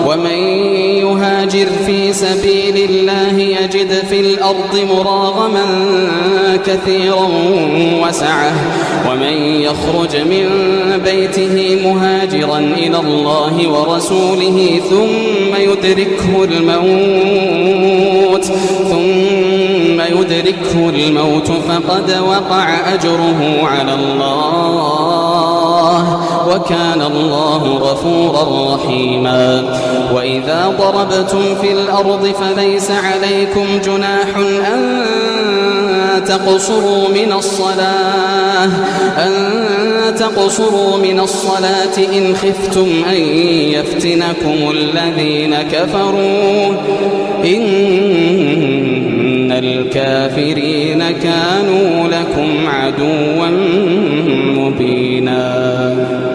ومن يهاجر في سبيل الله يجد في الأرض مراغما كثيرا وسعة ومن يخرج من بيته مهاجرا إلى الله ورسوله ثم يدركه الموت فقد وقع أجره على الله وكان الله غفورا رحيما. وإذا ضربتم في الأرض فليس عليكم جناح أن تقصروا من الصلاة إن خفتم أن يفتنكم الذين كفروا إن الكافرين كانوا لكم عدوا مبينا.